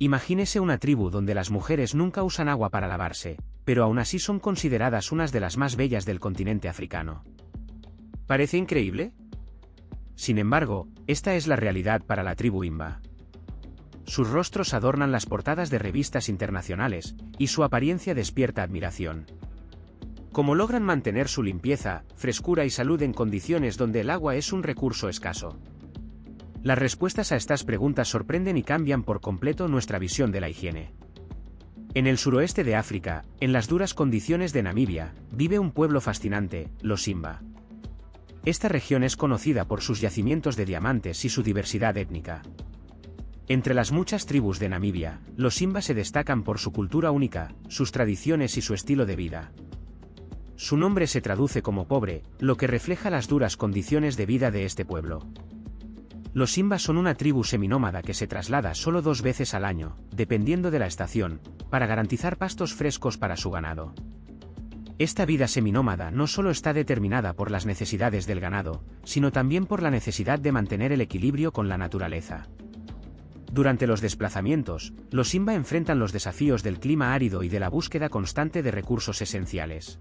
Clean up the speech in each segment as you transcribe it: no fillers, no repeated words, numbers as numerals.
Imagínese una tribu donde las mujeres nunca usan agua para lavarse, pero aún así son consideradas unas de las más bellas del continente africano. ¿Parece increíble? Sin embargo, esta es la realidad para la tribu Imba. Sus rostros adornan las portadas de revistas internacionales, y su apariencia despierta admiración. ¿Cómo logran mantener su limpieza, frescura y salud en condiciones donde el agua es un recurso escaso? Las respuestas a estas preguntas sorprenden y cambian por completo nuestra visión de la higiene. En el suroeste de África, en las duras condiciones de Namibia, vive un pueblo fascinante, los Imba. Esta región es conocida por sus yacimientos de diamantes y su diversidad étnica. Entre las muchas tribus de Namibia, los Imba se destacan por su cultura única, sus tradiciones y su estilo de vida. Su nombre se traduce como pobre, lo que refleja las duras condiciones de vida de este pueblo. Los Imba son una tribu seminómada que se traslada solo 2 veces al año, dependiendo de la estación, para garantizar pastos frescos para su ganado. Esta vida seminómada no solo está determinada por las necesidades del ganado, sino también por la necesidad de mantener el equilibrio con la naturaleza. Durante los desplazamientos, los Imba enfrentan los desafíos del clima árido y de la búsqueda constante de recursos esenciales.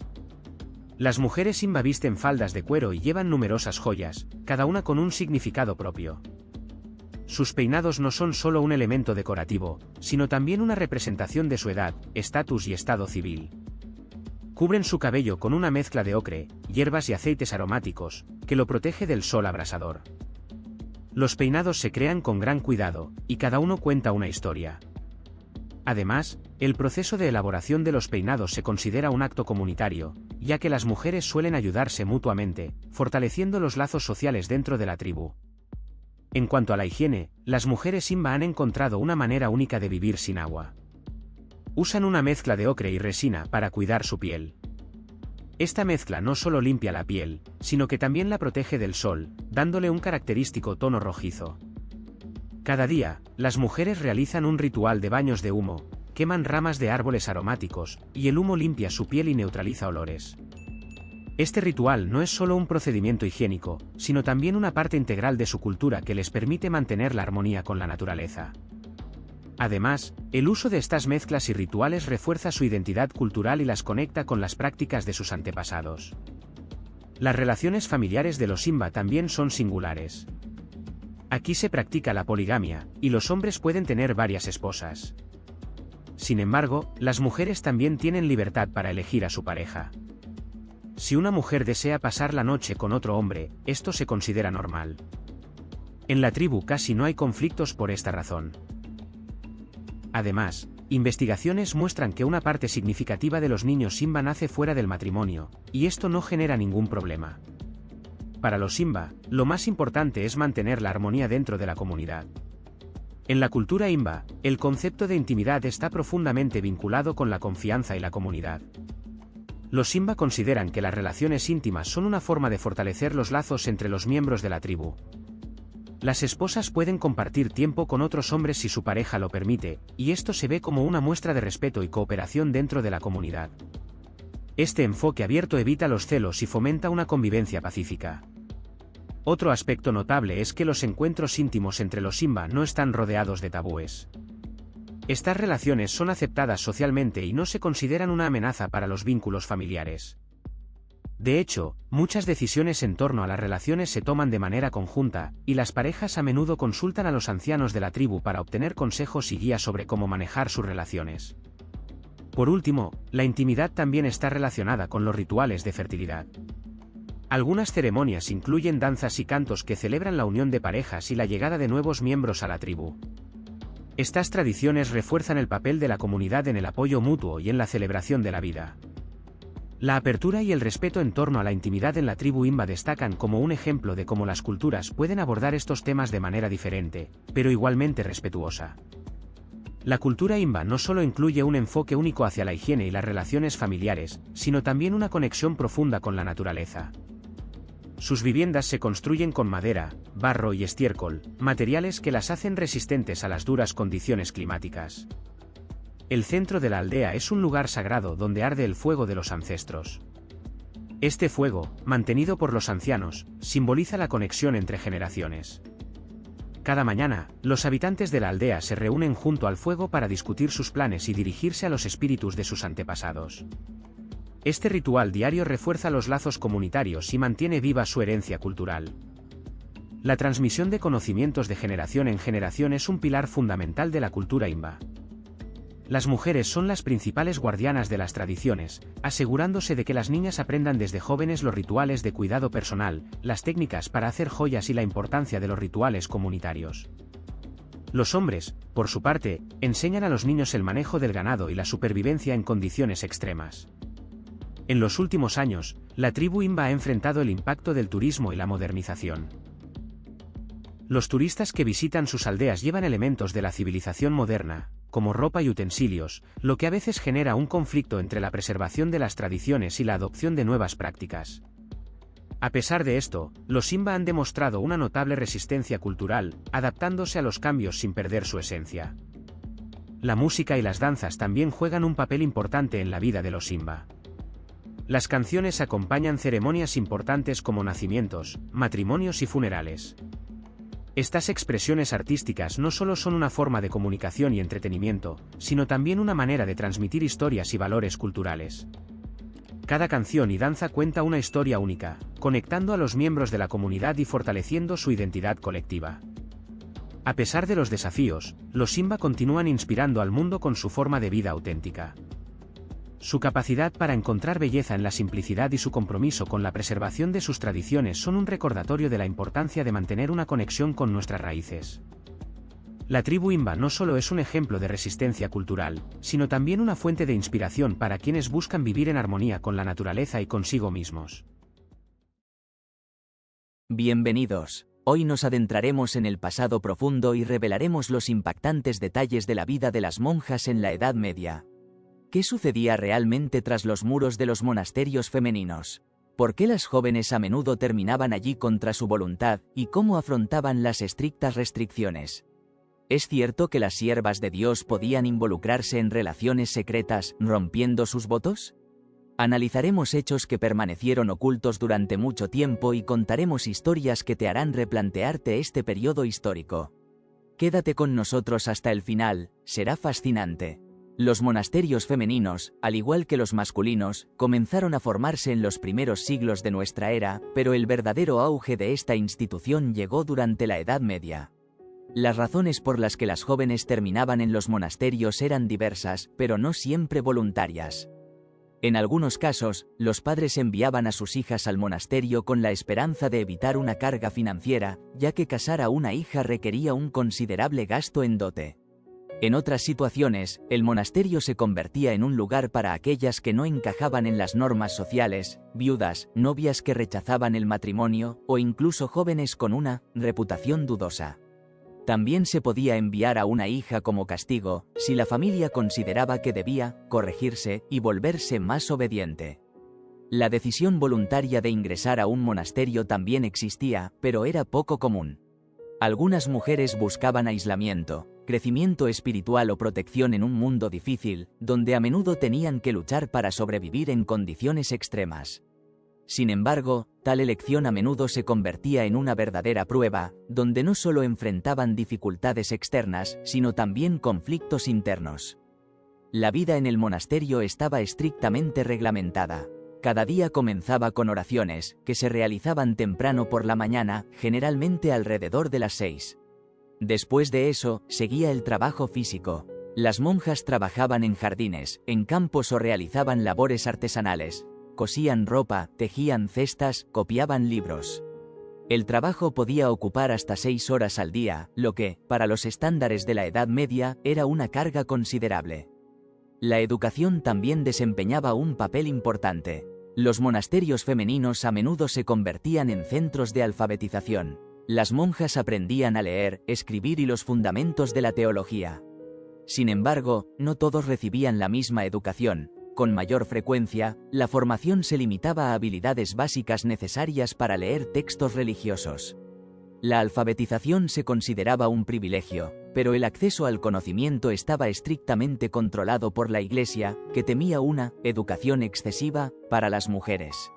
Las mujeres Imba visten faldas de cuero y llevan numerosas joyas, cada una con un significado propio. Sus peinados no son solo un elemento decorativo, sino también una representación de su edad, estatus y estado civil. Cubren su cabello con una mezcla de ocre, hierbas y aceites aromáticos, que lo protege del sol abrasador. Los peinados se crean con gran cuidado, y cada uno cuenta una historia. Además, el proceso de elaboración de los peinados se considera un acto comunitario, ya que las mujeres suelen ayudarse mutuamente, fortaleciendo los lazos sociales dentro de la tribu. En cuanto a la higiene, las mujeres Imba han encontrado una manera única de vivir sin agua. Usan una mezcla de ocre y resina para cuidar su piel. Esta mezcla no solo limpia la piel, sino que también la protege del sol, dándole un característico tono rojizo. Cada día, las mujeres realizan un ritual de baños de humo, queman ramas de árboles aromáticos, y el humo limpia su piel y neutraliza olores. Este ritual no es solo un procedimiento higiénico, sino también una parte integral de su cultura que les permite mantener la armonía con la naturaleza. Además, el uso de estas mezclas y rituales refuerza su identidad cultural y las conecta con las prácticas de sus antepasados. Las relaciones familiares de los Imba también son singulares. Aquí se practica la poligamia, y los hombres pueden tener varias esposas. Sin embargo, las mujeres también tienen libertad para elegir a su pareja. Si una mujer desea pasar la noche con otro hombre, esto se considera normal. En la tribu casi no hay conflictos por esta razón. Además, investigaciones muestran que una parte significativa de los niños Imba nace fuera del matrimonio, y esto no genera ningún problema. Para los Imba, lo más importante es mantener la armonía dentro de la comunidad. En la cultura Imba, el concepto de intimidad está profundamente vinculado con la confianza y la comunidad. Los Imba consideran que las relaciones íntimas son una forma de fortalecer los lazos entre los miembros de la tribu. Las esposas pueden compartir tiempo con otros hombres si su pareja lo permite, y esto se ve como una muestra de respeto y cooperación dentro de la comunidad. Este enfoque abierto evita los celos y fomenta una convivencia pacífica. Otro aspecto notable es que los encuentros íntimos entre los Imba no están rodeados de tabúes. Estas relaciones son aceptadas socialmente y no se consideran una amenaza para los vínculos familiares. De hecho, muchas decisiones en torno a las relaciones se toman de manera conjunta, y las parejas a menudo consultan a los ancianos de la tribu para obtener consejos y guías sobre cómo manejar sus relaciones. Por último, la intimidad también está relacionada con los rituales de fertilidad. Algunas ceremonias incluyen danzas y cantos que celebran la unión de parejas y la llegada de nuevos miembros a la tribu. Estas tradiciones refuerzan el papel de la comunidad en el apoyo mutuo y en la celebración de la vida. La apertura y el respeto en torno a la intimidad en la tribu Imba destacan como un ejemplo de cómo las culturas pueden abordar estos temas de manera diferente, pero igualmente respetuosa. La cultura Imba no solo incluye un enfoque único hacia la higiene y las relaciones familiares, sino también una conexión profunda con la naturaleza. Sus viviendas se construyen con madera, barro y estiércol, materiales que las hacen resistentes a las duras condiciones climáticas. El centro de la aldea es un lugar sagrado donde arde el fuego de los ancestros. Este fuego, mantenido por los ancianos, simboliza la conexión entre generaciones. Cada mañana, los habitantes de la aldea se reúnen junto al fuego para discutir sus planes y dirigirse a los espíritus de sus antepasados. Este ritual diario refuerza los lazos comunitarios y mantiene viva su herencia cultural. La transmisión de conocimientos de generación en generación es un pilar fundamental de la cultura imba. Las mujeres son las principales guardianas de las tradiciones, asegurándose de que las niñas aprendan desde jóvenes los rituales de cuidado personal, las técnicas para hacer joyas y la importancia de los rituales comunitarios. Los hombres, por su parte, enseñan a los niños el manejo del ganado y la supervivencia en condiciones extremas. En los últimos años, la tribu imba ha enfrentado el impacto del turismo y la modernización. Los turistas que visitan sus aldeas llevan elementos de la civilización moderna, como ropa y utensilios, lo que a veces genera un conflicto entre la preservación de las tradiciones y la adopción de nuevas prácticas. A pesar de esto, los imba han demostrado una notable resistencia cultural, adaptándose a los cambios sin perder su esencia. La música y las danzas también juegan un papel importante en la vida de los imba. Las canciones acompañan ceremonias importantes como nacimientos, matrimonios y funerales. Estas expresiones artísticas no solo son una forma de comunicación y entretenimiento, sino también una manera de transmitir historias y valores culturales. Cada canción y danza cuenta una historia única, conectando a los miembros de la comunidad y fortaleciendo su identidad colectiva. A pesar de los desafíos, los imba continúan inspirando al mundo con su forma de vida auténtica. Su capacidad para encontrar belleza en la simplicidad y su compromiso con la preservación de sus tradiciones son un recordatorio de la importancia de mantener una conexión con nuestras raíces. La tribu imba no solo es un ejemplo de resistencia cultural, sino también una fuente de inspiración para quienes buscan vivir en armonía con la naturaleza y consigo mismos. Bienvenidos. Hoy nos adentraremos en el pasado profundo y revelaremos los impactantes detalles de la vida de las monjas en la Edad Media. ¿Qué sucedía realmente tras los muros de los monasterios femeninos? ¿Por qué las jóvenes a menudo terminaban allí contra su voluntad y cómo afrontaban las estrictas restricciones? ¿Es cierto que las siervas de Dios podían involucrarse en relaciones secretas, rompiendo sus votos? Analizaremos hechos que permanecieron ocultos durante mucho tiempo y contaremos historias que te harán replantearte este periodo histórico. Quédate con nosotros hasta el final, será fascinante. Los monasterios femeninos, al igual que los masculinos, comenzaron a formarse en los primeros siglos de nuestra era, pero el verdadero auge de esta institución llegó durante la Edad Media. Las razones por las que las jóvenes terminaban en los monasterios eran diversas, pero no siempre voluntarias. En algunos casos, los padres enviaban a sus hijas al monasterio con la esperanza de evitar una carga financiera, ya que casar a una hija requería un considerable gasto en dote. En otras situaciones, el monasterio se convertía en un lugar para aquellas que no encajaban en las normas sociales, viudas, novias que rechazaban el matrimonio, o incluso jóvenes con una reputación dudosa. También se podía enviar a una hija como castigo, si la familia consideraba que debía corregirse y volverse más obediente. La decisión voluntaria de ingresar a un monasterio también existía, pero era poco común. Algunas mujeres buscaban aislamiento, crecimiento espiritual o protección en un mundo difícil, donde a menudo tenían que luchar para sobrevivir en condiciones extremas. Sin embargo, tal elección a menudo se convertía en una verdadera prueba, donde no solo enfrentaban dificultades externas, sino también conflictos internos. La vida en el monasterio estaba estrictamente reglamentada. Cada día comenzaba con oraciones, que se realizaban temprano por la mañana, generalmente alrededor de las 6. Después de eso, seguía el trabajo físico. Las monjas trabajaban en jardines, en campos o realizaban labores artesanales. Cosían ropa, tejían cestas, copiaban libros. El trabajo podía ocupar hasta 6 horas al día, lo que, para los estándares de la Edad Media, era una carga considerable. La educación también desempeñaba un papel importante. Los monasterios femeninos a menudo se convertían en centros de alfabetización. Las monjas aprendían a leer, escribir y los fundamentos de la teología. Sin embargo, no todos recibían la misma educación. Con mayor frecuencia, la formación se limitaba a habilidades básicas necesarias para leer textos religiosos. La alfabetización se consideraba un privilegio, pero el acceso al conocimiento estaba estrictamente controlado por la Iglesia, que temía una educación excesiva para las mujeres.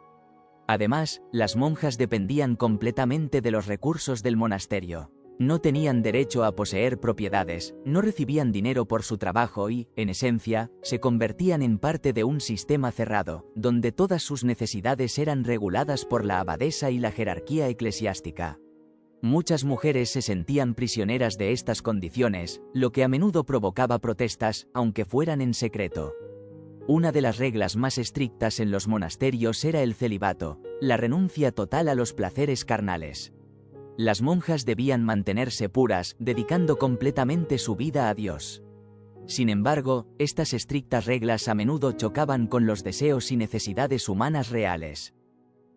Además, las monjas dependían completamente de los recursos del monasterio. No tenían derecho a poseer propiedades, no recibían dinero por su trabajo y, en esencia, se convertían en parte de un sistema cerrado, donde todas sus necesidades eran reguladas por la abadesa y la jerarquía eclesiástica. Muchas mujeres se sentían prisioneras de estas condiciones, lo que a menudo provocaba protestas, aunque fueran en secreto. Una de las reglas más estrictas en los monasterios era el celibato, la renuncia total a los placeres carnales. Las monjas debían mantenerse puras, dedicando completamente su vida a Dios. Sin embargo, estas estrictas reglas a menudo chocaban con los deseos y necesidades humanas reales.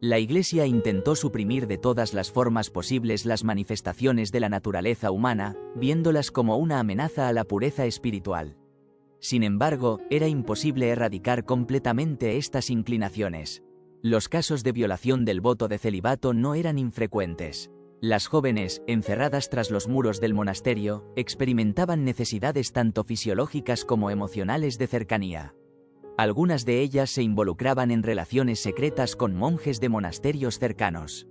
La Iglesia intentó suprimir de todas las formas posibles las manifestaciones de la naturaleza humana, viéndolas como una amenaza a la pureza espiritual. Sin embargo, era imposible erradicar completamente estas inclinaciones. Los casos de violación del voto de celibato no eran infrecuentes. Las jóvenes, encerradas tras los muros del monasterio, experimentaban necesidades tanto fisiológicas como emocionales de cercanía. Algunas de ellas se involucraban en relaciones secretas con monjes de monasterios cercanos.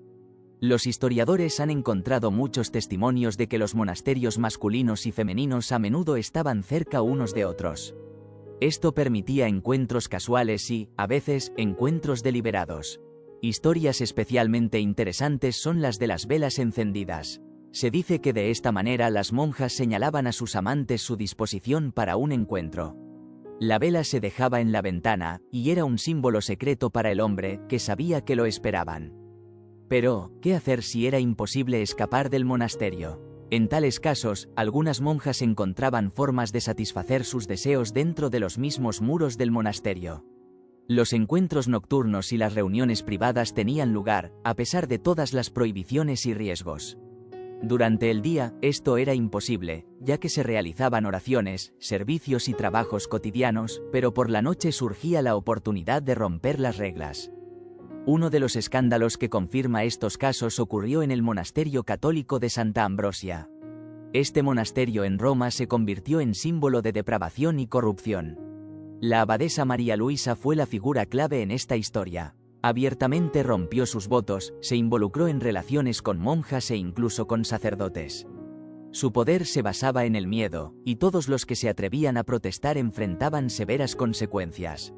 Los historiadores han encontrado muchos testimonios de que los monasterios masculinos y femeninos a menudo estaban cerca unos de otros. Esto permitía encuentros casuales y, a veces, encuentros deliberados. Historias especialmente interesantes son las de las velas encendidas. Se dice que de esta manera las monjas señalaban a sus amantes su disposición para un encuentro. La vela se dejaba en la ventana, y era un símbolo secreto para el hombre, que sabía que lo esperaban. Pero, ¿qué hacer si era imposible escapar del monasterio? En tales casos, algunas monjas encontraban formas de satisfacer sus deseos dentro de los mismos muros del monasterio. Los encuentros nocturnos y las reuniones privadas tenían lugar, a pesar de todas las prohibiciones y riesgos. Durante el día, esto era imposible, ya que se realizaban oraciones, servicios y trabajos cotidianos, pero por la noche surgía la oportunidad de romper las reglas. Uno de los escándalos que confirma estos casos ocurrió en el monasterio católico de Santa Ambrosia. Este monasterio en Roma se convirtió en símbolo de depravación y corrupción. La abadesa María Luisa fue la figura clave en esta historia. Abiertamente rompió sus votos, se involucró en relaciones con monjas e incluso con sacerdotes. Su poder se basaba en el miedo, y todos los que se atrevían a protestar enfrentaban severas consecuencias.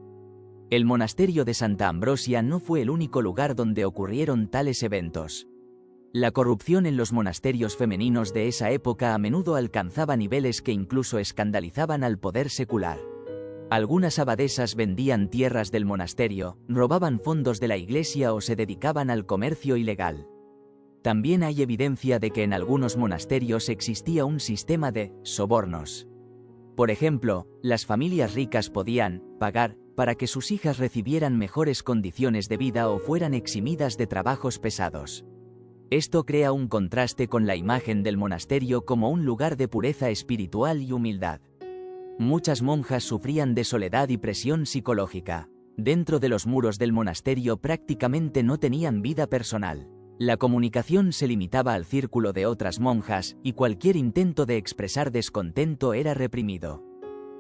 El monasterio de Santa Ambrosia no fue el único lugar donde ocurrieron tales eventos. La corrupción en los monasterios femeninos de esa época a menudo alcanzaba niveles que incluso escandalizaban al poder secular. Algunas abadesas vendían tierras del monasterio, robaban fondos de la iglesia o se dedicaban al comercio ilegal. También hay evidencia de que en algunos monasterios existía un sistema de sobornos. Por ejemplo, las familias ricas podían pagar para que sus hijas recibieran mejores condiciones de vida o fueran eximidas de trabajos pesados. Esto crea un contraste con la imagen del monasterio como un lugar de pureza espiritual y humildad. Muchas monjas sufrían de soledad y presión psicológica. Dentro de los muros del monasterio prácticamente no tenían vida personal. La comunicación se limitaba al círculo de otras monjas, y cualquier intento de expresar descontento era reprimido.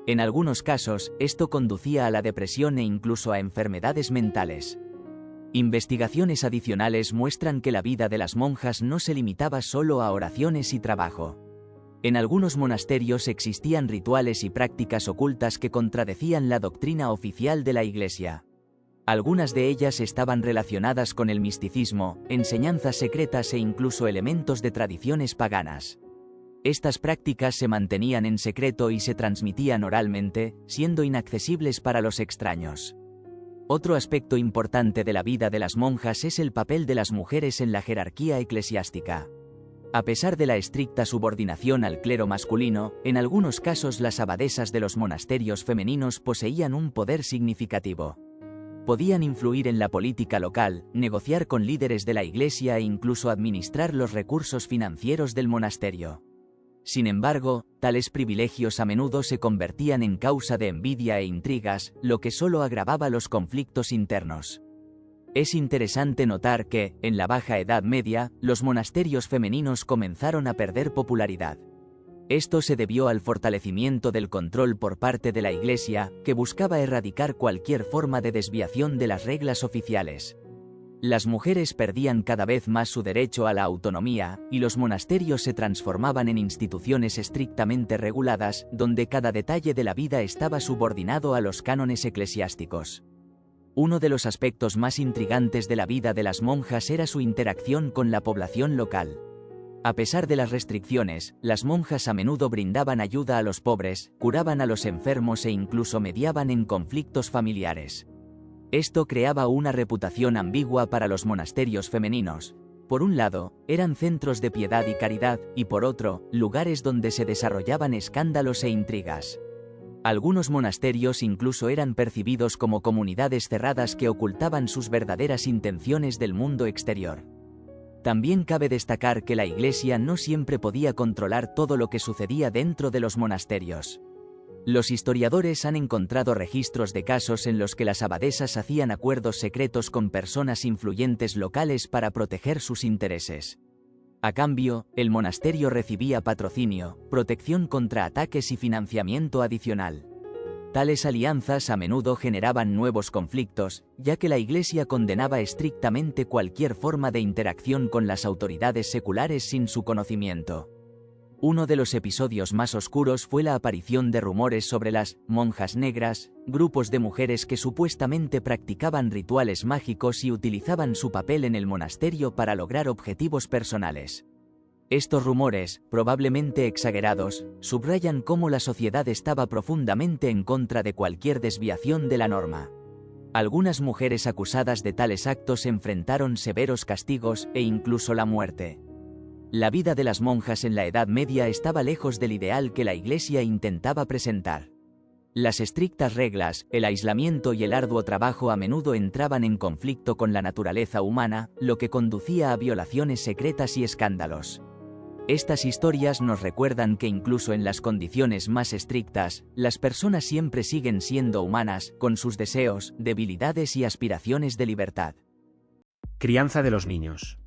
En algunos casos, esto conducía a la depresión e incluso a enfermedades mentales. Investigaciones adicionales muestran que la vida de las monjas no se limitaba solo a oraciones y trabajo. En algunos monasterios existían rituales y prácticas ocultas que contradecían la doctrina oficial de la Iglesia. Algunas de ellas estaban relacionadas con el misticismo, enseñanzas secretas e incluso elementos de tradiciones paganas. Estas prácticas se mantenían en secreto y se transmitían oralmente, siendo inaccesibles para los extraños. Otro aspecto importante de la vida de las monjas es el papel de las mujeres en la jerarquía eclesiástica. A pesar de la estricta subordinación al clero masculino, en algunos casos las abadesas de los monasterios femeninos poseían un poder significativo. Podían influir en la política local, negociar con líderes de la iglesia e incluso administrar los recursos financieros del monasterio. Sin embargo, tales privilegios a menudo se convertían en causa de envidia e intrigas, lo que solo agravaba los conflictos internos. Es interesante notar que, en la Baja Edad Media, los monasterios femeninos comenzaron a perder popularidad. Esto se debió al fortalecimiento del control por parte de la Iglesia, que buscaba erradicar cualquier forma de desviación de las reglas oficiales. Las mujeres perdían cada vez más su derecho a la autonomía, y los monasterios se transformaban en instituciones estrictamente reguladas, donde cada detalle de la vida estaba subordinado a los cánones eclesiásticos. Uno de los aspectos más intrigantes de la vida de las monjas era su interacción con la población local. A pesar de las restricciones, las monjas a menudo brindaban ayuda a los pobres, curaban a los enfermos e incluso mediaban en conflictos familiares. Esto creaba una reputación ambigua para los monasterios femeninos. Por un lado, eran centros de piedad y caridad, y por otro, lugares donde se desarrollaban escándalos e intrigas. Algunos monasterios incluso eran percibidos como comunidades cerradas que ocultaban sus verdaderas intenciones del mundo exterior. También cabe destacar que la Iglesia no siempre podía controlar todo lo que sucedía dentro de los monasterios. Los historiadores han encontrado registros de casos en los que las abadesas hacían acuerdos secretos con personas influyentes locales para proteger sus intereses. A cambio, el monasterio recibía patrocinio, protección contra ataques y financiamiento adicional. Tales alianzas a menudo generaban nuevos conflictos, ya que la Iglesia condenaba estrictamente cualquier forma de interacción con las autoridades seculares sin su conocimiento. Uno de los episodios más oscuros fue la aparición de rumores sobre las monjas negras, grupos de mujeres que supuestamente practicaban rituales mágicos y utilizaban su papel en el monasterio para lograr objetivos personales. Estos rumores, probablemente exagerados, subrayan cómo la sociedad estaba profundamente en contra de cualquier desviación de la norma. Algunas mujeres acusadas de tales actos enfrentaron severos castigos e incluso la muerte. La vida de las monjas en la Edad Media estaba lejos del ideal que la Iglesia intentaba presentar. Las estrictas reglas, el aislamiento y el arduo trabajo a menudo entraban en conflicto con la naturaleza humana, lo que conducía a violaciones secretas y escándalos. Estas historias nos recuerdan que incluso en las condiciones más estrictas, las personas siempre siguen siendo humanas, con sus deseos, debilidades y aspiraciones de libertad. Crianza de los niños.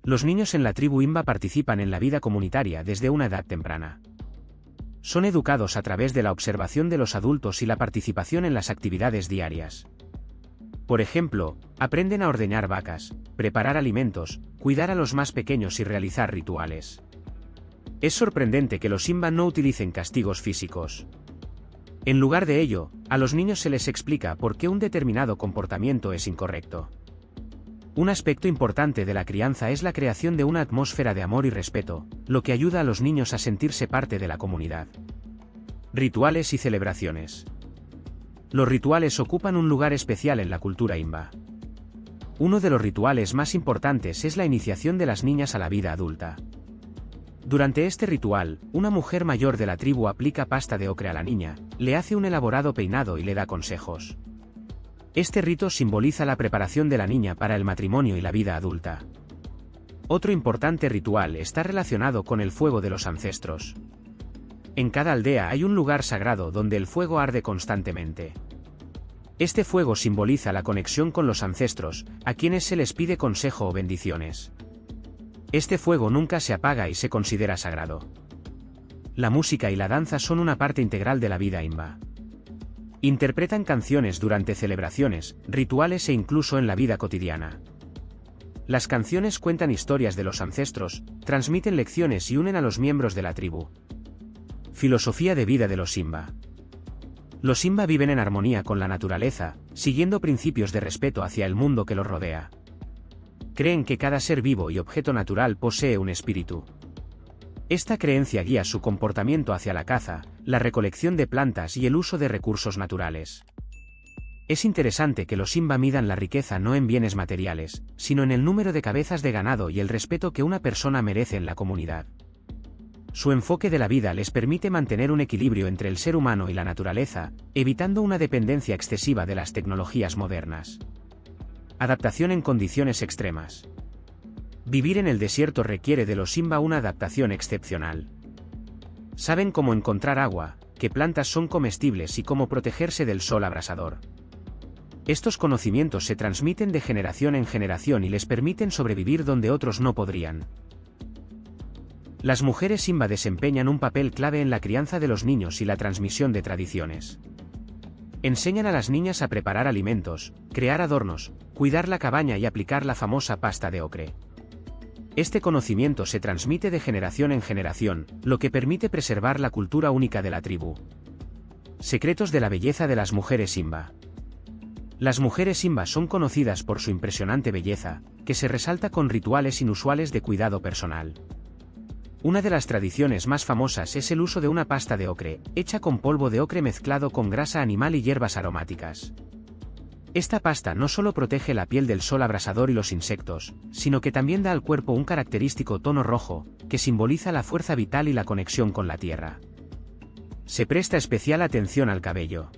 Los niños en la tribu Imba participan en la vida comunitaria desde una edad temprana. Son educados a través de la observación de los adultos y la participación en las actividades diarias. Por ejemplo, aprenden a ordeñar vacas, preparar alimentos, cuidar a los más pequeños y realizar rituales. Es sorprendente que los Imba no utilicen castigos físicos. En lugar de ello, a los niños se les explica por qué un determinado comportamiento es incorrecto. Un aspecto importante de la crianza es la creación de una atmósfera de amor y respeto, lo que ayuda a los niños a sentirse parte de la comunidad. Rituales y celebraciones. Los rituales ocupan un lugar especial en la cultura Imba. Uno de los rituales más importantes es la iniciación de las niñas a la vida adulta. Durante este ritual, una mujer mayor de la tribu aplica pasta de ocre a la niña, le hace un elaborado peinado y le da consejos. Este rito simboliza la preparación de la niña para el matrimonio y la vida adulta. Otro importante ritual está relacionado con el fuego de los ancestros. En cada aldea hay un lugar sagrado donde el fuego arde constantemente. Este fuego simboliza la conexión con los ancestros, a quienes se les pide consejo o bendiciones. Este fuego nunca se apaga y se considera sagrado. La música y la danza son una parte integral de la vida Imba. Interpretan canciones durante celebraciones, rituales e incluso en la vida cotidiana. Las canciones cuentan historias de los ancestros, transmiten lecciones y unen a los miembros de la tribu. Filosofía de vida de los Imba. Los Imba viven en armonía con la naturaleza, siguiendo principios de respeto hacia el mundo que los rodea. Creen que cada ser vivo y objeto natural posee un espíritu. Esta creencia guía su comportamiento hacia la caza, la recolección de plantas y el uso de recursos naturales. Es interesante que los Imba midan la riqueza no en bienes materiales, sino en el número de cabezas de ganado y el respeto que una persona merece en la comunidad. Su enfoque de la vida les permite mantener un equilibrio entre el ser humano y la naturaleza, evitando una dependencia excesiva de las tecnologías modernas. Adaptación en condiciones extremas. Vivir en el desierto requiere de los Imba una adaptación excepcional. Saben cómo encontrar agua, qué plantas son comestibles y cómo protegerse del sol abrasador. Estos conocimientos se transmiten de generación en generación y les permiten sobrevivir donde otros no podrían. Las mujeres Imba desempeñan un papel clave en la crianza de los niños y la transmisión de tradiciones. Enseñan a las niñas a preparar alimentos, crear adornos, cuidar la cabaña y aplicar la famosa pasta de ocre. Este conocimiento se transmite de generación en generación, lo que permite preservar la cultura única de la tribu. Secretos de la belleza de las mujeres Simba. Las mujeres Simba son conocidas por su impresionante belleza, que se resalta con rituales inusuales de cuidado personal. Una de las tradiciones más famosas es el uso de una pasta de ocre, hecha con polvo de ocre mezclado con grasa animal y hierbas aromáticas. Esta pasta no solo protege la piel del sol abrasador y los insectos, sino que también da al cuerpo un característico tono rojo, que simboliza la fuerza vital y la conexión con la tierra. Se presta especial atención al cabello.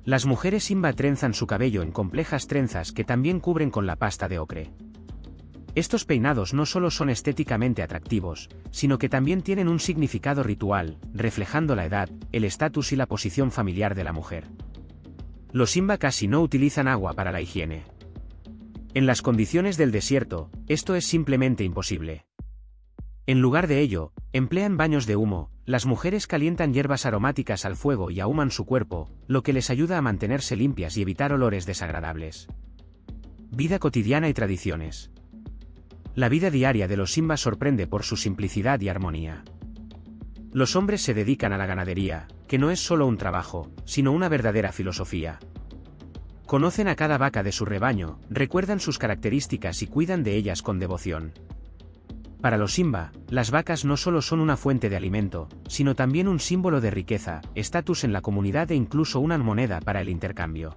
Las mujeres Simba trenzan su cabello en complejas trenzas que también cubren con la pasta de ocre. Estos peinados no solo son estéticamente atractivos, sino que también tienen un significado ritual, reflejando la edad, el estatus y la posición familiar de la mujer. Los Simba casi no utilizan agua para la higiene. En las condiciones del desierto, esto es simplemente imposible. En lugar de ello, emplean baños de humo, las mujeres calientan hierbas aromáticas al fuego y ahuman su cuerpo, lo que les ayuda a mantenerse limpias y evitar olores desagradables. Vida cotidiana y tradiciones. La vida diaria de los Simba sorprende por su simplicidad y armonía. Los hombres se dedican a la ganadería, que no es solo un trabajo, sino una verdadera filosofía. Conocen a cada vaca de su rebaño, recuerdan sus características y cuidan de ellas con devoción. Para los Simba, las vacas no solo son una fuente de alimento, sino también un símbolo de riqueza, estatus en la comunidad e incluso una moneda para el intercambio.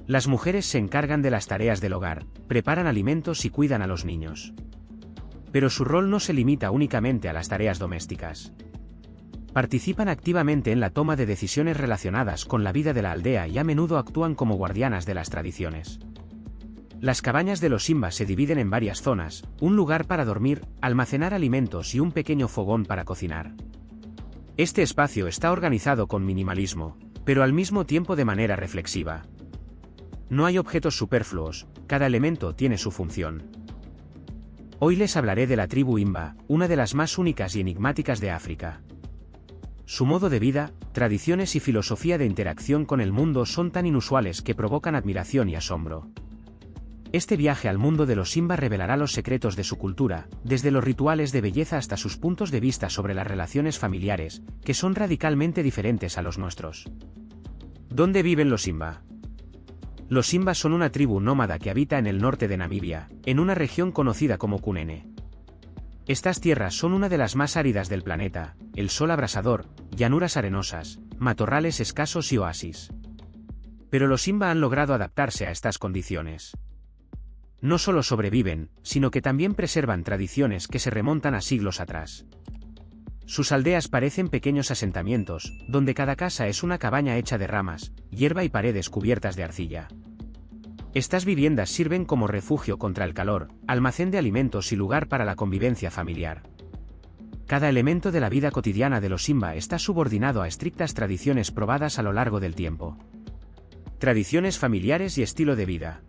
Las mujeres se encargan de las tareas del hogar, preparan alimentos y cuidan a los niños. Pero su rol no se limita únicamente a las tareas domésticas. Participan activamente en la toma de decisiones relacionadas con la vida de la aldea y a menudo actúan como guardianas de las tradiciones. Las cabañas de los Simba se dividen en varias zonas, un lugar para dormir, almacenar alimentos y un pequeño fogón para cocinar. Este espacio está organizado con minimalismo, pero al mismo tiempo de manera reflexiva. No hay objetos superfluos, cada elemento tiene su función. Hoy les hablaré de la tribu Imba, una de las más únicas y enigmáticas de África. Su modo de vida, tradiciones y filosofía de interacción con el mundo son tan inusuales que provocan admiración y asombro. Este viaje al mundo de los Simba revelará los secretos de su cultura, desde los rituales de belleza hasta sus puntos de vista sobre las relaciones familiares, que son radicalmente diferentes a los nuestros. ¿Dónde viven los Simba? Los Simba son una tribu nómada que habita en el norte de Namibia, en una región conocida como Kunene. Estas tierras son una de las más áridas del planeta, el sol abrasador, llanuras arenosas, matorrales escasos y oasis. Pero los Simba han logrado adaptarse a estas condiciones. No solo sobreviven, sino que también preservan tradiciones que se remontan a siglos atrás. Sus aldeas parecen pequeños asentamientos, donde cada casa es una cabaña hecha de ramas, hierba y paredes cubiertas de arcilla. Estas viviendas sirven como refugio contra el calor, almacén de alimentos y lugar para la convivencia familiar. Cada elemento de la vida cotidiana de los Simba está subordinado a estrictas tradiciones probadas a lo largo del tiempo. Tradiciones familiares y estilo de vida.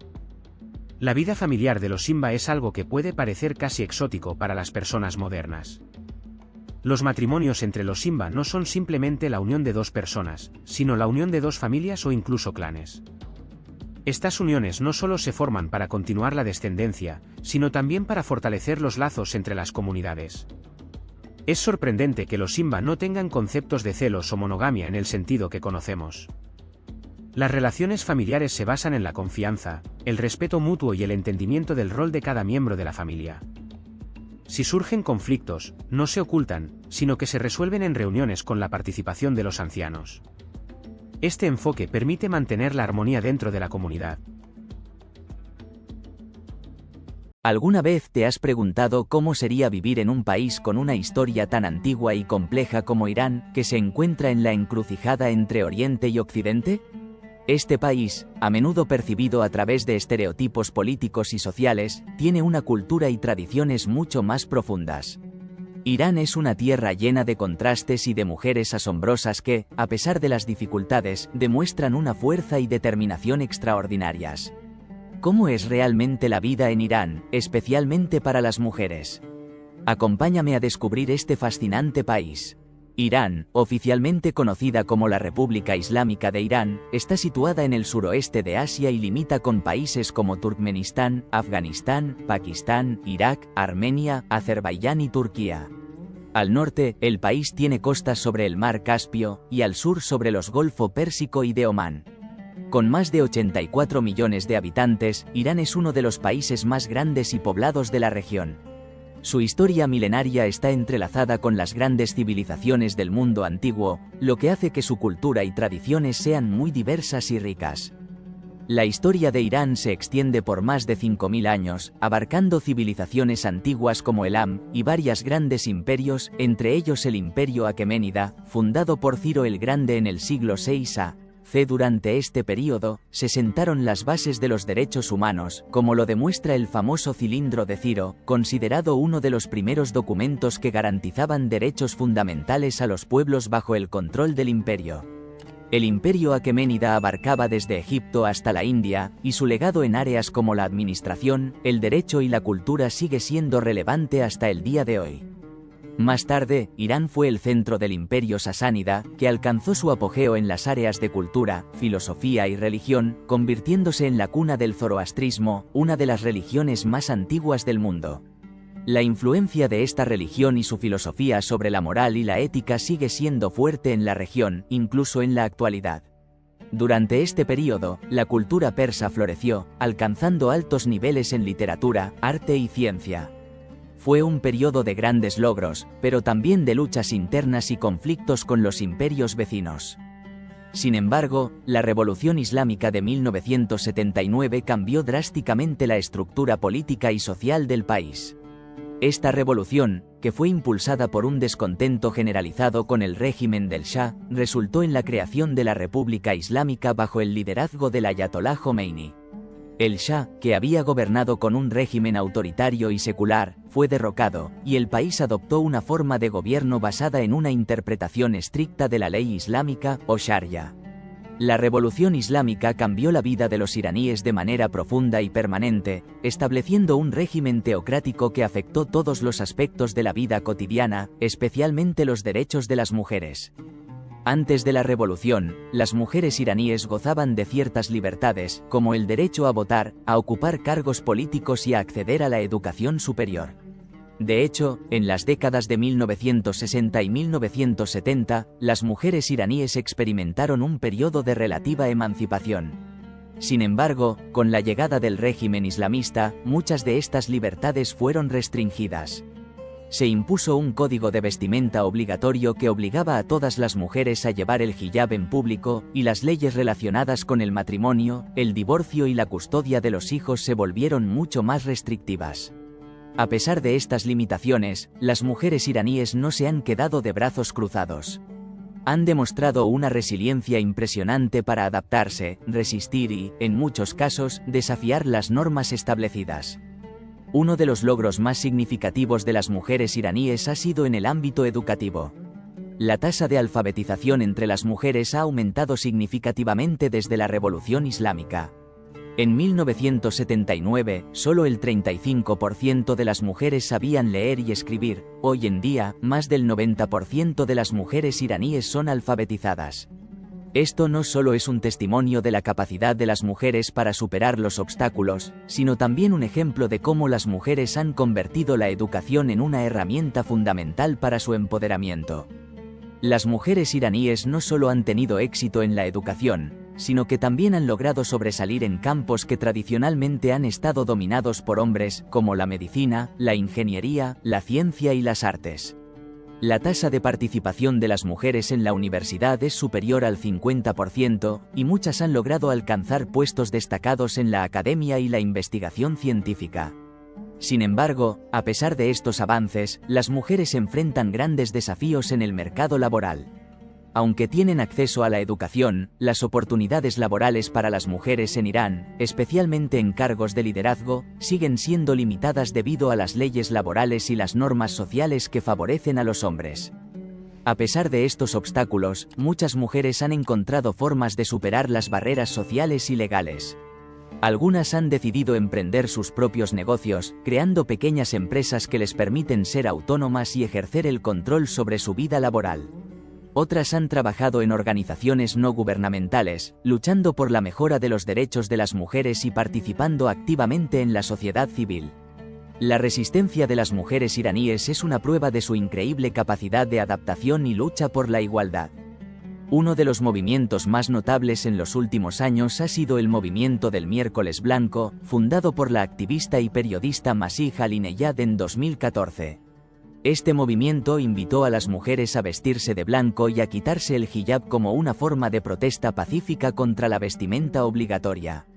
La vida familiar de los Simba es algo que puede parecer casi exótico para las personas modernas. Los matrimonios entre los Simba no son simplemente la unión de dos personas, sino la unión de dos familias o incluso clanes. Estas uniones no solo se forman para continuar la descendencia, sino también para fortalecer los lazos entre las comunidades. Es sorprendente que los Simba no tengan conceptos de celos o monogamia en el sentido que conocemos. Las relaciones familiares se basan en la confianza, el respeto mutuo y el entendimiento del rol de cada miembro de la familia. Si surgen conflictos, no se ocultan, sino que se resuelven en reuniones con la participación de los ancianos. Este enfoque permite mantener la armonía dentro de la comunidad. ¿Alguna vez te has preguntado cómo sería vivir en un país con una historia tan antigua y compleja como Irán, que se encuentra en la encrucijada entre Oriente y Occidente? Este país, a menudo percibido a través de estereotipos políticos y sociales, tiene una cultura y tradiciones mucho más profundas. Irán es una tierra llena de contrastes y de mujeres asombrosas que, a pesar de las dificultades, demuestran una fuerza y determinación extraordinarias. ¿Cómo es realmente la vida en Irán, especialmente para las mujeres? Acompáñame a descubrir este fascinante país. Irán, oficialmente conocida como la República Islámica de Irán, está situada en el suroeste de Asia y limita con países como Turkmenistán, Afganistán, Pakistán, Irak, Armenia, Azerbaiyán y Turquía. Al norte, el país tiene costas sobre el mar Caspio, y al sur sobre los Golfo Pérsico y de Omán. Con más de 84 millones de habitantes, Irán es uno de los países más grandes y poblados de la región. Su historia milenaria está entrelazada con las grandes civilizaciones del mundo antiguo, lo que hace que su cultura y tradiciones sean muy diversas y ricas. La historia de Irán se extiende por más de 5.000 años, abarcando civilizaciones antiguas como Elam, y varios grandes imperios, entre ellos el Imperio Aqueménida, fundado por Ciro el Grande en el siglo VI a. Durante este período, se sentaron las bases de los derechos humanos, como lo demuestra el famoso Cilindro de Ciro, considerado uno de los primeros documentos que garantizaban derechos fundamentales a los pueblos bajo el control del imperio. El imperio aqueménida abarcaba desde Egipto hasta la India, y su legado en áreas como la administración, el derecho y la cultura sigue siendo relevante hasta el día de hoy. Más tarde, Irán fue el centro del imperio sasánida, que alcanzó su apogeo en las áreas de cultura, filosofía y religión, convirtiéndose en la cuna del zoroastrismo, una de las religiones más antiguas del mundo. La influencia de esta religión y su filosofía sobre la moral y la ética sigue siendo fuerte en la región, incluso en la actualidad. Durante este período, la cultura persa floreció, alcanzando altos niveles en literatura, arte y ciencia. Fue un periodo de grandes logros, pero también de luchas internas y conflictos con los imperios vecinos. Sin embargo, la Revolución Islámica de 1979 cambió drásticamente la estructura política y social del país. Esta revolución, que fue impulsada por un descontento generalizado con el régimen del Shah, resultó en la creación de la República Islámica bajo el liderazgo del Ayatolá Jomeini. El Shah, que había gobernado con un régimen autoritario y secular, fue derrocado, y el país adoptó una forma de gobierno basada en una interpretación estricta de la ley islámica, o Sharia. La Revolución Islámica cambió la vida de los iraníes de manera profunda y permanente, estableciendo un régimen teocrático que afectó todos los aspectos de la vida cotidiana, especialmente los derechos de las mujeres. Antes de la revolución, las mujeres iraníes gozaban de ciertas libertades, como el derecho a votar, a ocupar cargos políticos y a acceder a la educación superior. De hecho, en las décadas de 1960 y 1970, las mujeres iraníes experimentaron un periodo de relativa emancipación. Sin embargo, con la llegada del régimen islamista, muchas de estas libertades fueron restringidas. Se impuso un código de vestimenta obligatorio que obligaba a todas las mujeres a llevar el hijab en público, y las leyes relacionadas con el matrimonio, el divorcio y la custodia de los hijos se volvieron mucho más restrictivas. A pesar de estas limitaciones, las mujeres iraníes no se han quedado de brazos cruzados. Han demostrado una resiliencia impresionante para adaptarse, resistir y, en muchos casos, desafiar las normas establecidas. Uno de los logros más significativos de las mujeres iraníes ha sido en el ámbito educativo. La tasa de alfabetización entre las mujeres ha aumentado significativamente desde la Revolución Islámica. En 1979, solo el 35% de las mujeres sabían leer y escribir. Hoy en día, más del 90% de las mujeres iraníes son alfabetizadas. Esto no solo es un testimonio de la capacidad de las mujeres para superar los obstáculos, sino también un ejemplo de cómo las mujeres han convertido la educación en una herramienta fundamental para su empoderamiento. Las mujeres iraníes no solo han tenido éxito en la educación, sino que también han logrado sobresalir en campos que tradicionalmente han estado dominados por hombres, como la medicina, la ingeniería, la ciencia y las artes. La tasa de participación de las mujeres en la universidad es superior al 50%, y muchas han logrado alcanzar puestos destacados en la academia y la investigación científica. Sin embargo, a pesar de estos avances, las mujeres enfrentan grandes desafíos en el mercado laboral. Aunque tienen acceso a la educación, las oportunidades laborales para las mujeres en Irán, especialmente en cargos de liderazgo, siguen siendo limitadas debido a las leyes laborales y las normas sociales que favorecen a los hombres. A pesar de estos obstáculos, muchas mujeres han encontrado formas de superar las barreras sociales y legales. Algunas han decidido emprender sus propios negocios, creando pequeñas empresas que les permiten ser autónomas y ejercer el control sobre su vida laboral. Otras han trabajado en organizaciones no gubernamentales, luchando por la mejora de los derechos de las mujeres y participando activamente en la sociedad civil. La resistencia de las mujeres iraníes es una prueba de su increíble capacidad de adaptación y lucha por la igualdad. Uno de los movimientos más notables en los últimos años ha sido el movimiento del Miércoles Blanco, fundado por la activista y periodista Masih Alinejad en 2014. Este movimiento invitó a las mujeres a vestirse de blanco y a quitarse el hijab como una forma de protesta pacífica contra la vestimenta obligatoria.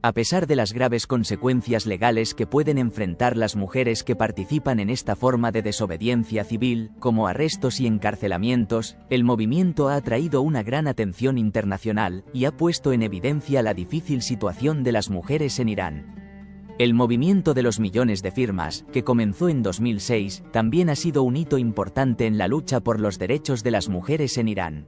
A pesar de las graves consecuencias legales que pueden enfrentar las mujeres que participan en esta forma de desobediencia civil, como arrestos y encarcelamientos, el movimiento ha atraído una gran atención internacional y ha puesto en evidencia la difícil situación de las mujeres en Irán. El movimiento de los millones de firmas, que comenzó en 2006, también ha sido un hito importante en la lucha por los derechos de las mujeres en Irán.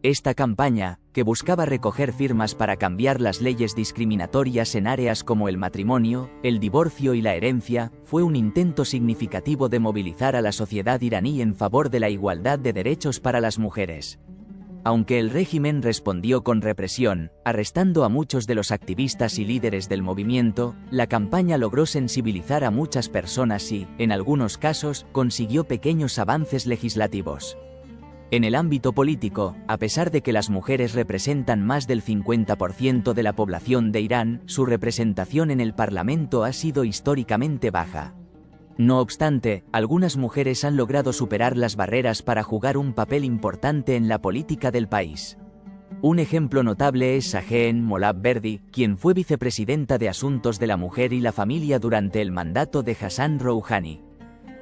Esta campaña, que buscaba recoger firmas para cambiar las leyes discriminatorias en áreas como el matrimonio, el divorcio y la herencia, fue un intento significativo de movilizar a la sociedad iraní en favor de la igualdad de derechos para las mujeres. Aunque el régimen respondió con represión, arrestando a muchos de los activistas y líderes del movimiento, la campaña logró sensibilizar a muchas personas y, en algunos casos, consiguió pequeños avances legislativos. En el ámbito político, a pesar de que las mujeres representan más del 50% de la población de Irán, su representación en el Parlamento ha sido históricamente baja. No obstante, algunas mujeres han logrado superar las barreras para jugar un papel importante en la política del país. Un ejemplo notable es Shaheen Mollaberdi, quien fue vicepresidenta de Asuntos de la Mujer y la Familia durante el mandato de Hassan Rouhani.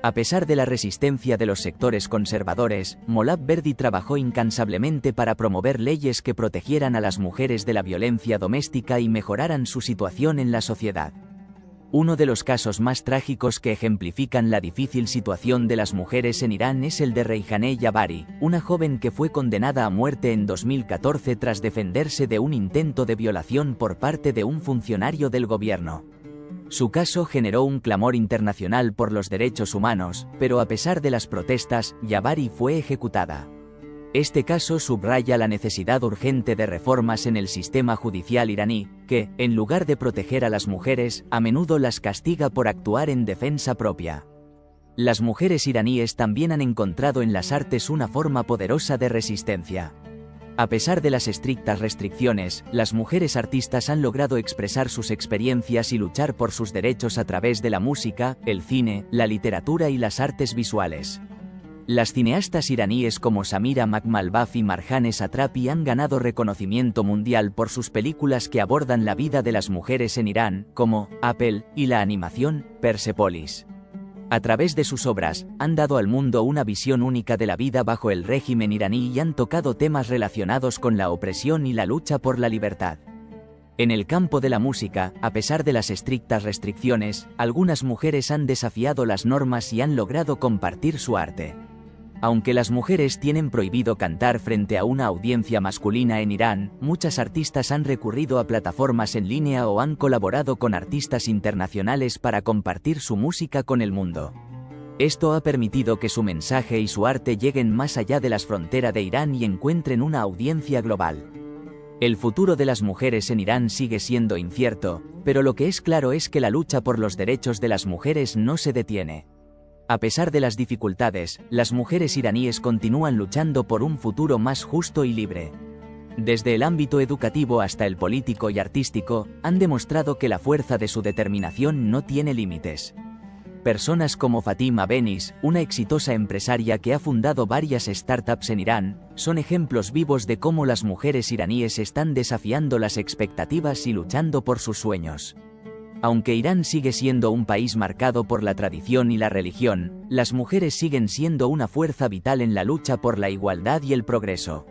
A pesar de la resistencia de los sectores conservadores, Mollaberdi trabajó incansablemente para promover leyes que protegieran a las mujeres de la violencia doméstica y mejoraran su situación en la sociedad. Uno de los casos más trágicos que ejemplifican la difícil situación de las mujeres en Irán es el de Reyhaneh Jabari, una joven que fue condenada a muerte en 2014 tras defenderse de un intento de violación por parte de un funcionario del gobierno. Su caso generó un clamor internacional por los derechos humanos, pero a pesar de las protestas, Jabari fue ejecutada. Este caso subraya la necesidad urgente de reformas en el sistema judicial iraní, que, en lugar de proteger a las mujeres, a menudo las castiga por actuar en defensa propia. Las mujeres iraníes también han encontrado en las artes una forma poderosa de resistencia. A pesar de las estrictas restricciones, las mujeres artistas han logrado expresar sus experiencias y luchar por sus derechos a través de la música, el cine, la literatura y las artes visuales. Las cineastas iraníes como Samira Makhmalbaf y Marjane Satrapi han ganado reconocimiento mundial por sus películas que abordan la vida de las mujeres en Irán, como Apple, y la animación Persepolis. A través de sus obras, han dado al mundo una visión única de la vida bajo el régimen iraní y han tocado temas relacionados con la opresión y la lucha por la libertad. En el campo de la música, a pesar de las estrictas restricciones, algunas mujeres han desafiado las normas y han logrado compartir su arte. Aunque las mujeres tienen prohibido cantar frente a una audiencia masculina en Irán, muchas artistas han recurrido a plataformas en línea o han colaborado con artistas internacionales para compartir su música con el mundo. Esto ha permitido que su mensaje y su arte lleguen más allá de las fronteras de Irán y encuentren una audiencia global. El futuro de las mujeres en Irán sigue siendo incierto, pero lo que es claro es que la lucha por los derechos de las mujeres no se detiene. A pesar de las dificultades, las mujeres iraníes continúan luchando por un futuro más justo y libre. Desde el ámbito educativo hasta el político y artístico, han demostrado que la fuerza de su determinación no tiene límites. Personas como Fatima Benis, una exitosa empresaria que ha fundado varias startups en Irán, son ejemplos vivos de cómo las mujeres iraníes están desafiando las expectativas y luchando por sus sueños. Aunque Irán sigue siendo un país marcado por la tradición y la religión, las mujeres siguen siendo una fuerza vital en la lucha por la igualdad y el progreso.